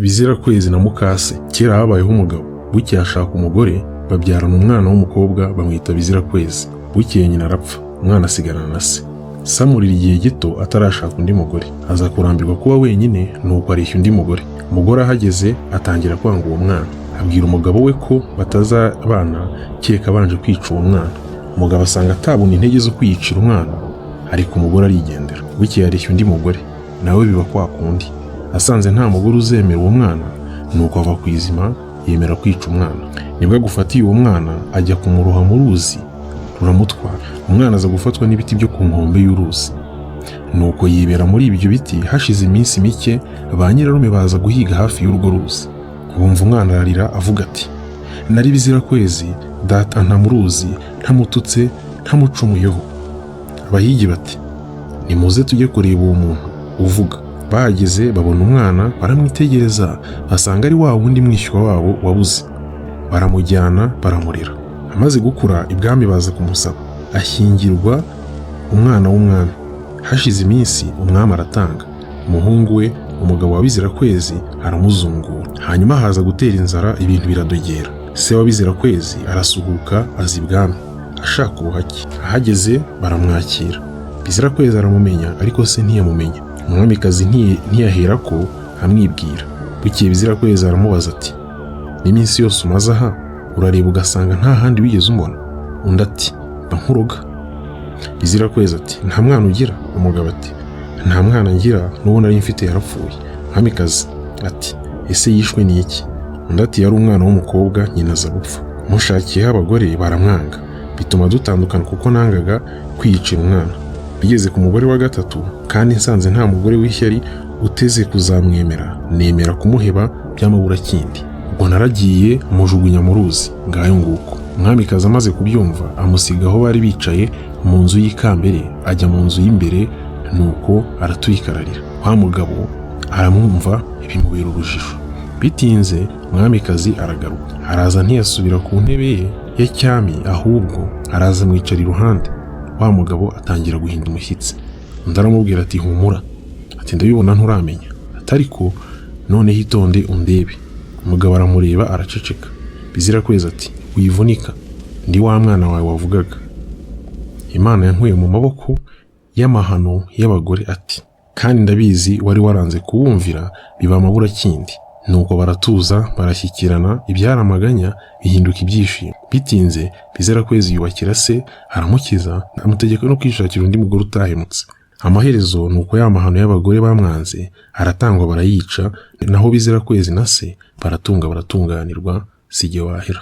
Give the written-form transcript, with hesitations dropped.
Bizirakwezi na Mukase. Kera habayeho umugabo, bukeye ashaka umugore, babyarana umwana w'umukobwa bamwita Bizirakwezi. Bukeye nyina arapfa, umwana asigarana na se. Samurira igihe gito atarashaka undi mugore, aza kurambirwa kuba wenyine, nuko areshya undi mugore. Umugore ahageze atangira kwanga uwo mwana, abwira umugabo we ko batazabana kereka abanje kwica uwo mwana. Umugabo asanga atabona intege zo kwiyicira umwana, ariko umugore arigendera. Bukeye areshya undi mugore, nawe biba kwa kundi. Asanze nta mugore uzemera uwo mwana, nuko ava ku izima yemera kwica umwana. Nibwo agufatiye uwo mwana ajya kumuroha mu ruzi, ruramutwara. Umwana aza gufatwa n'ibiti byo ku nkombe y'uruzi, nuko yibera muri ibyo biti. Hashize iminsi mike ba nyirarume baza guhiga hafi y'urwo ruzi. Bumva umwana ararira avuga ati, nari Bizirakwezi, data nta mu ruzi, ntamututse, ntamucumuyeho. Abahigi bati, nimuze tujye kureba uwo muntu uvuga. Bahageze babona umwana, baramwitegereza, basanga ari wa wundi mwishywa wabo wabuze. Baramujyana baramurera. Amaze gukura ibwami baza kumusaba, ashyingirwa umwana w'umwami. Hashize iminsi umwami aratanga umuhungu we, umugabo wa Bizirakwezi aramuzungura. Hanyuma haza gutera inzara, ibintu biradogera. Se wa Bizirakwezi arasuhuka aza ibwami ashaka ubuhake. Ahageze baramwakira. Bizirakwezi aramumenya, ariko se ntiyamumenya. Umwamikazi ntiyahera ko amwibwira. Bukeye Bizirakwezi aramubaza ati, n'iminsi yose umaze aha urareba ugasanga nta handi wigeze umubona? Undi ati, nkuroga. Bizirakwezi ati, nta mwana ugira? Umugabo ati, nta mwana ngira, n'uwo nari mfite yarapfuye. Umwamikazi ati, ese yishwe n'iki? Undi ati, yari umwana w'umukobwa, nyina aza gupfa. Mushakiyeho abagore baramwanga, bituma dutandukana kuko nangaga kwiyicira umwana. Bigeze ku mugore wa gatatu, kandi nsanze nta mugore w'ishyari uteze kuzamwemera, nemera kumuheba by'amabura kindi. Ubwo naragiye mujugunya mu ruzi. Ngayo nguko. Umwamikazi amaze kubyumva amusiga aho bari bicaye mu nzu y'ikambere, ajya mu nzu y'imbere, nuko aratuyikararira. Wa mugabo aramwumva, bimubera urujijo. Bitinze umwamikazi aragaruka, araza ntiyasubira ku ntebe ye ya cyami, ahubwo araza amwicara iruhande. Wa mugabo atangira guhinda umushyitsi. Undi aramubwira ati, humura, ati ndabibona nturamenya, atariko none hitonde undebe. Umugabo aramureba araceceka. Bizirakwezi ati, wivunika, ndi wa mwana wawe wavugaga. Imana yankuye mu maboko y'amahano y'abagore, ati kandi ndabizi wari waranze kuwumvira, biba amabura kindi. Nuko baratuza barashyikirana, ibyari amaganya bihinduka ibyishimo. Bitinze Bizirakwezi yubakira se, aramukiza, amutegeka no kwishakira undi mugore utahemutse. Amaherezo nuko ya mahano y'abagore bamwanze aratangwa barayica, naho Bizirakwezi na se baratunga baratunganirwa, sijye wahera.